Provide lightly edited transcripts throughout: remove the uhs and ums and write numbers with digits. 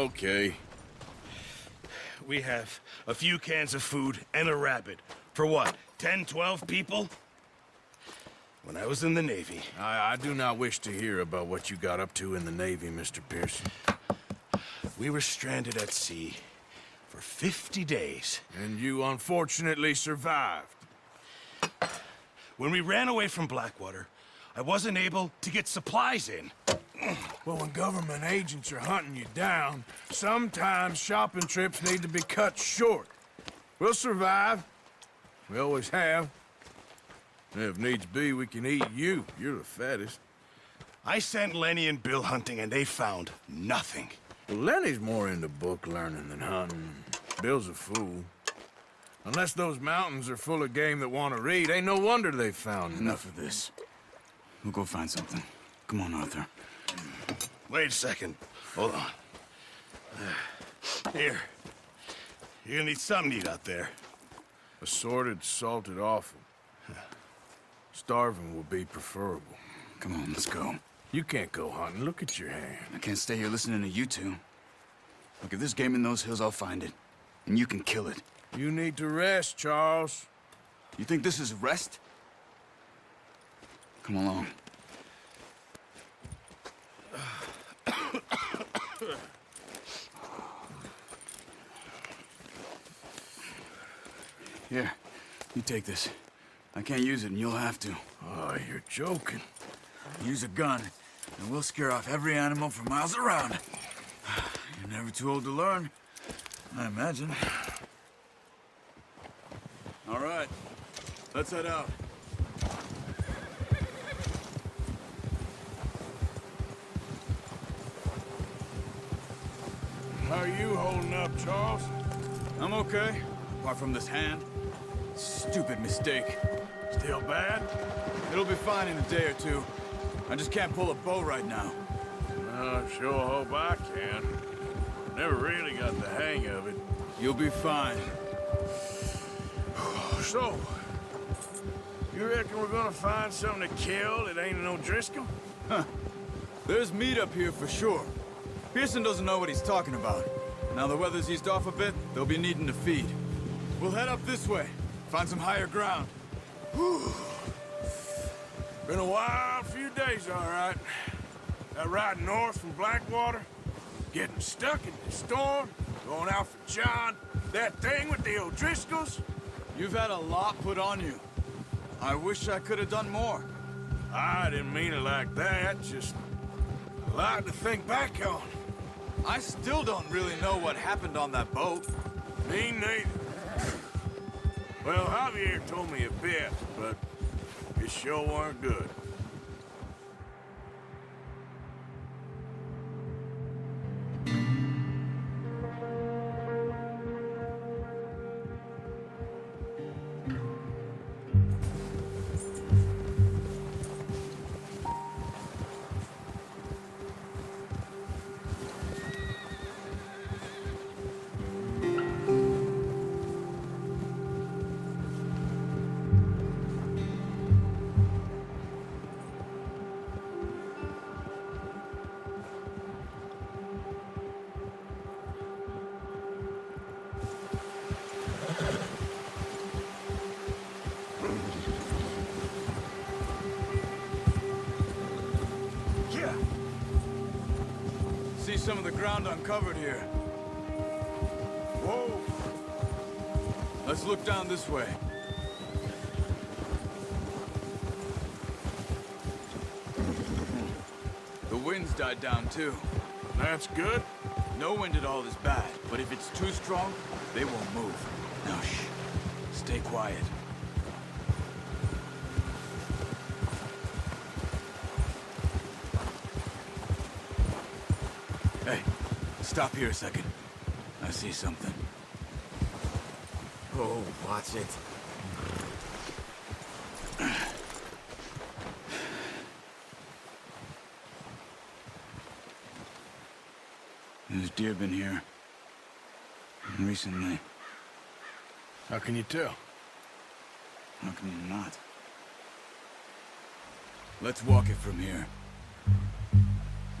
Okay. We have a few cans of food and a rabbit. For what, 10, 12 people? When I was in the Navy... I do not wish to hear about what you got up to in the Navy, Mr. Pearson. We were stranded at sea for 50 days. And you unfortunately survived. When we ran away from Blackwater, I wasn't able to get supplies in. Well, when government agents are hunting you down, sometimes shopping trips need to be cut short. We'll survive. We always have. And if needs be, we can eat you. You're the fattest. I sent Lenny and Bill hunting, and they found nothing. Well, Lenny's more into book learning than hunting. Bill's a fool. Unless those mountains are full of game that want to read, ain't no wonder they found Enough of this. We'll go find something. Come on, Arthur. Wait a second. Hold on. Here. You're gonna need something to eat out there. Assorted, salted offal. Starving will be preferable. Come on, let's go. You can't go hunting. Look at your hand. I can't stay here listening to you two. Look, if there's game in those hills, I'll find it. And you can kill it. You need to rest, Charles. You think this is rest? Come along. Here, you take this. I can't use it, and you'll have to. Oh, you're joking. Use a gun, and we'll scare off every animal for miles around. You're never too old to learn, I imagine. All right, let's head out. How are you holding up, Charles? I'm okay, apart from this hand. Stupid mistake. Still bad? It'll be fine in a day or two. I just can't pull a bow right now. I sure hope I can. Never really got the hang of it. You'll be fine. So, you reckon we're gonna find something to kill that ain't no Driscoll? Huh. There's meat up here for sure. Pearson doesn't know what he's talking about. Now the weather's eased off a bit, they'll be needing to feed. We'll head up this way, find some higher ground. Whew. Been a wild few days, all right. That ride north from Blackwater, getting stuck in the storm, going out for John, that thing with the O'Driscolls. You've had a lot put on you. I wish I could have done more. I didn't mean it like that, just a lot to think back on. I still don't really know what happened on that boat. Me neither. Well, Javier told me a bit, but it sure weren't good. See some of the ground uncovered here. Whoa! Let's look down this way. The wind's died down too. That's good. No wind at all is bad, but if it's too strong, they won't move. Now shh. Stay quiet. Hey, stop here a second. I see something. Oh, watch it. There's deer been here. Recently. How can you tell? How can you not? Let's walk it from here.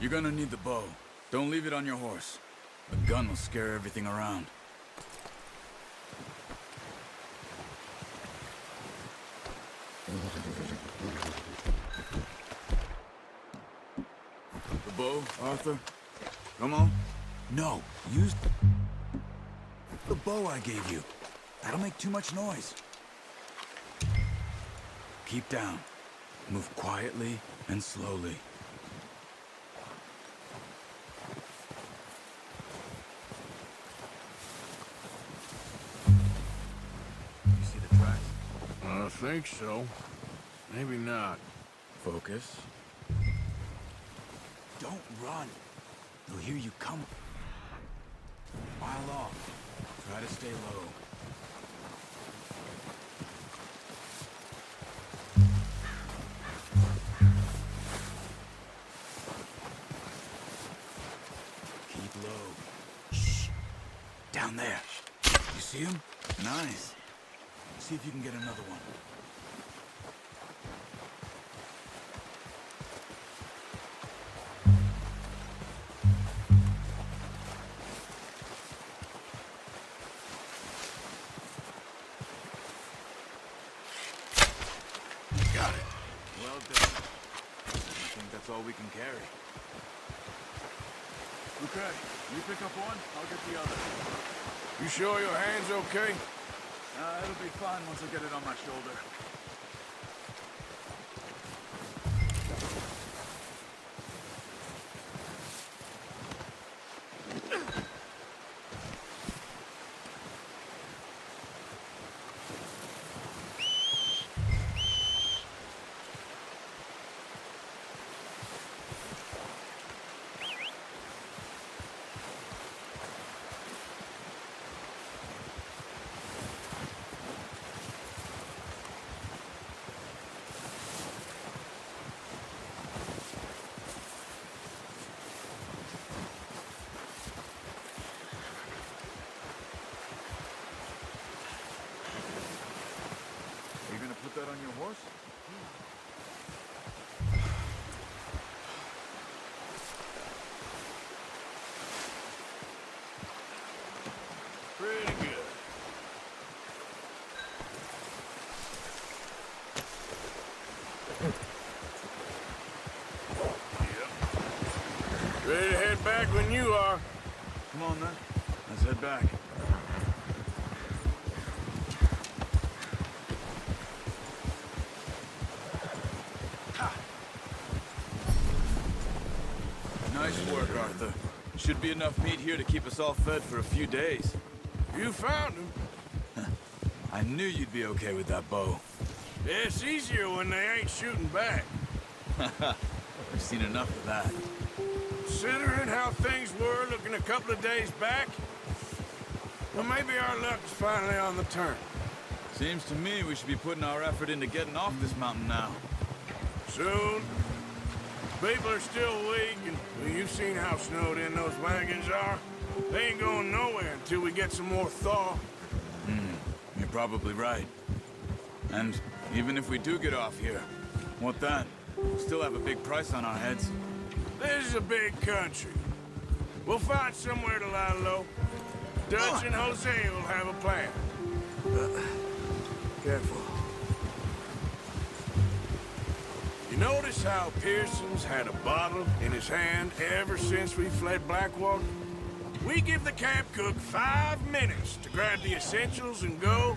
You're gonna need the bow. Don't leave it on your horse. A gun will scare everything around. The bow, Arthur? Come on. No, use the bow I gave you. That'll make too much noise. Keep down. Move quietly and slowly. You see the tracks? I think so. Maybe not. Focus. Don't run. They'll hear you come. Mile off. Try to stay low. Keep low. Shh. Down there. You see him? Nice. See if you can get another one. Got it. Well done. I think that's all we can carry. Okay, you pick up one, I'll get the other. You sure your hand's okay? It'll be fine once I get it on my shoulder. Put that on your horse? Pretty good. Yep. Ready to head back when you are. Come on, then. Let's head back. Nice work, Arthur. Should be enough meat here to keep us all fed for a few days. You found him. I knew you'd be okay with that bow. Yeah, it's easier when they ain't shooting back. I've seen enough of that. Considering how things were looking a couple of days back, well, maybe our luck's finally on the turn. Seems to me we should be putting our effort into getting off this mountain now. Soon. People are still weak, and well, you've seen how snowed in those wagons are. They ain't going nowhere until we get some more thaw. You're probably right. And even if we do get off here, what then? We'll still have a big price on our heads. This is a big country. We'll find somewhere to lie low. Dutch and Jose will have a plan. Careful. You notice how Pearson's had a bottle in his hand ever since we fled Blackwater? We give the camp cook 5 minutes to grab the essentials and go,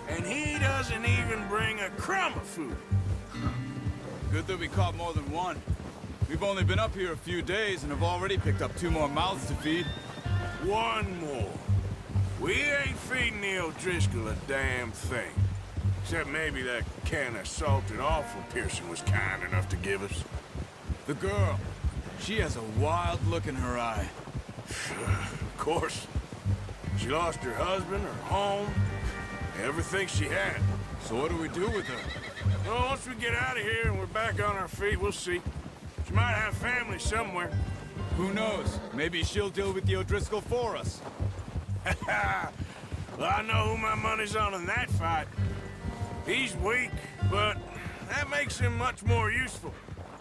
and he doesn't even bring a crumb of food. Good that we caught more than one. We've only been up here a few days and have already picked up 2 more mouths to feed. One more. We ain't feeding the O'Driscoll a damn thing. Except maybe that can of salted offal Pearson was kind enough to give us. The girl. She has a wild look in her eye. Of course. She lost her husband, her home, everything she had. So what do we do with her? Well, once we get out of here and we're back on our feet, we'll see. She might have family somewhere. Who knows? Maybe she'll deal with the O'Driscoll for us. Well, I know who my money's on in that fight. He's weak, but that makes him much more useful.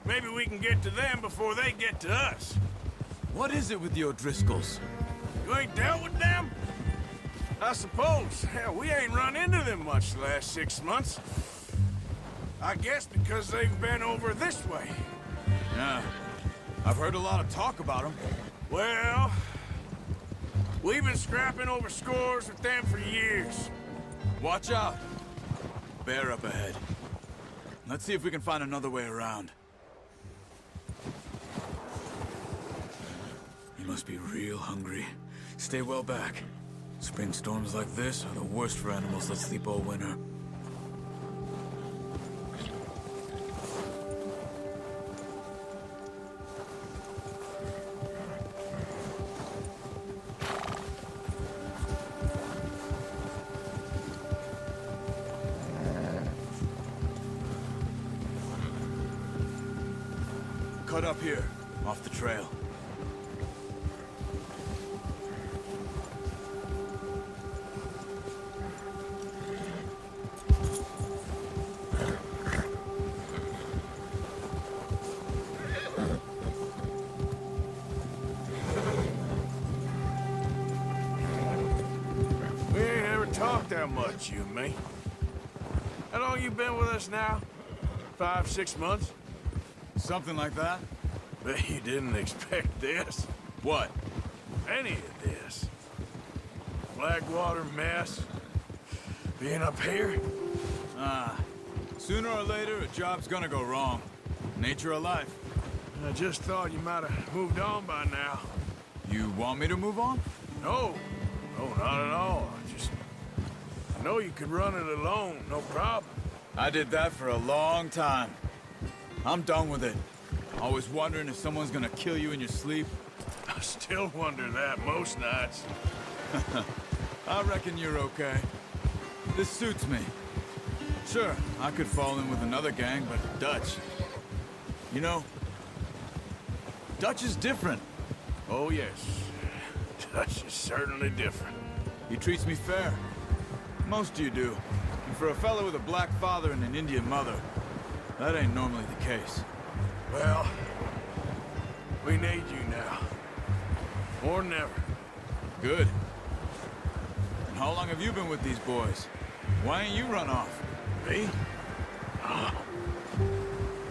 Maybe we can get to them before they get to us. What is it with the O'Driscolls? You ain't dealt with them? I suppose. Hell, we ain't run into them much the last 6 months. I guess because they've been over this way. Yeah. I've heard a lot of talk about them. Well, we've been scrapping over scores with them for years. Watch out. Bear up ahead. Let's see if we can find another way around. You must be real hungry. Stay well back. Spring storms like this are the worst for animals that sleep all winter. Cut up here, off the trail. We ain't ever talked that much, you and me. How long you been with us now? 5, 6 months? Something like that? Bet you didn't expect this. What? Any of this. Blackwater mess. Being up here. Sooner or later, a job's gonna go wrong. Nature of life. I just thought you might have moved on by now. You want me to move on? No. No, not at all. I know you could run it alone, no problem. I did that for a long time. I'm done with it. Always wondering if someone's gonna kill you in your sleep. I still wonder that most nights. I reckon you're okay. This suits me. Sure, I could fall in with another gang, but Dutch... You know, Dutch is different. Oh, yes. Dutch is certainly different. He treats me fair. Most of you do. And for a fellow with a black father and an Indian mother, that ain't normally the case. Well, we need you now. More than ever. Good. And how long have you been with these boys? Why ain't you run off? Me?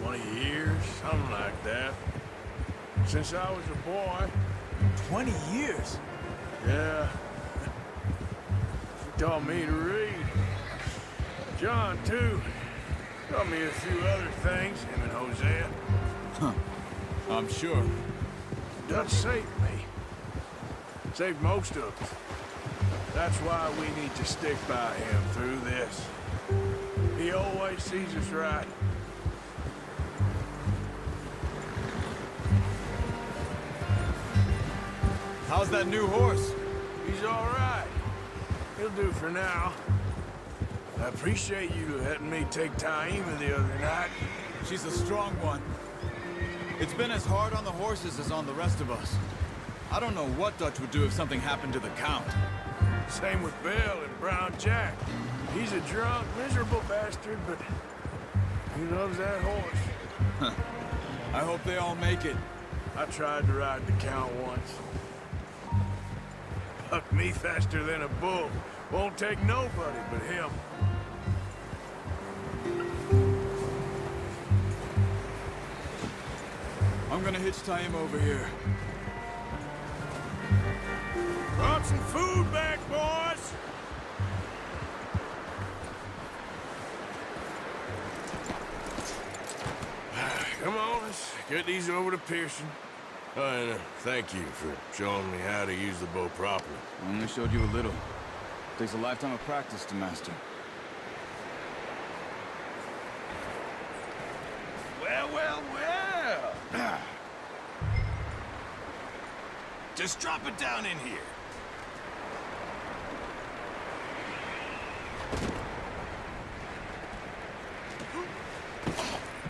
20 years, something like that. Since I was a boy. 20 years? Yeah. She taught me to read. John, too. Taught me a few other things, him and Hosea. Huh. I'm sure. Dutch saved me. Saved most of us. That's why we need to stick by him through this. He always sees us right. How's that new horse? He's all right. He'll do for now. I appreciate you letting me take Taima the other night. She's a strong one. It's been as hard on the horses as on the rest of us. I don't know what Dutch would do if something happened to the Count. Same with Bill and Brown Jack. He's a drunk, miserable bastard, but he loves that horse. I hope they all make it. I tried to ride the Count once. Bucked me faster than a bull. Won't take nobody but him. I'm gonna hitch Taima over here. Brought some food back, boys! Come on, let's get these over to Pearson. And thank you for showing me how to use the bow properly. I only showed you a little. Takes a lifetime of practice to master. Well, well, well. Just drop it down in here.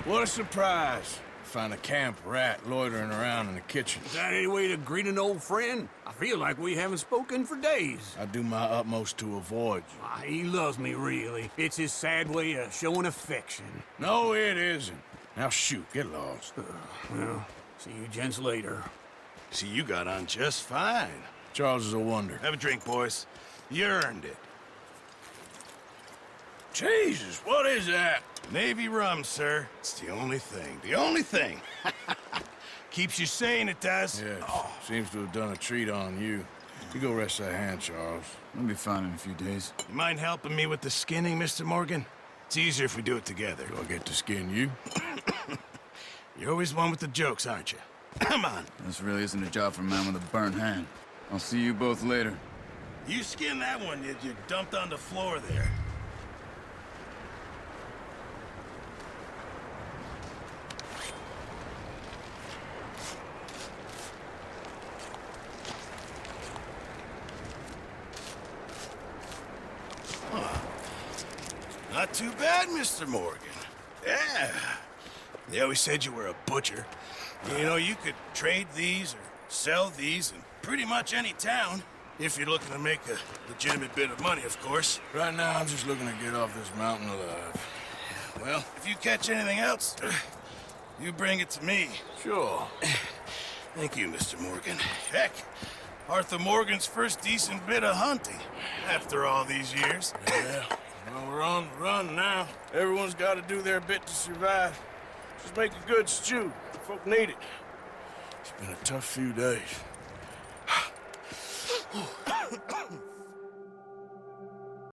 What a surprise. Find a camp rat loitering around in the kitchen. Is that any way to greet an old friend? I feel like we haven't spoken for days. I do my utmost to avoid you. He loves me, really. It's his sad way of showing affection. No, it isn't. Now shoot, get lost. Well, see you gents later. See, you got on just fine. Charles is a wonder. Have a drink, boys. You earned it. Jesus, what is that? Navy rum, sir. It's the only thing. The only thing. Keeps you sane, it does. Yes, seems to have done a treat on you. You go rest that hand, Charles. I'll be fine in a few days. You mind helping me with the skinning, Mr. Morgan? It's easier if we do it together. Do I get to skin you? You're always one with the jokes, aren't you? Come on. This really isn't a job for a man with a burnt hand. I'll see you both later. You skinned that one you dumped on the floor there. Not too bad, Mr. Morgan. Yeah. They always said you were a butcher. You know, you could trade these or sell these in pretty much any town. If you're looking to make a legitimate bit of money, of course. Right now, I'm just looking to get off this mountain alive. Well, if you catch anything else, you bring it to me. Sure. Thank you, Mr. Morgan. Heck, Arthur Morgan's first decent bit of hunting after all these years. Yeah. Well, we're on the run now. Everyone's got to do their bit to survive. Just make a good stew. Folk need it. It's been a tough few days.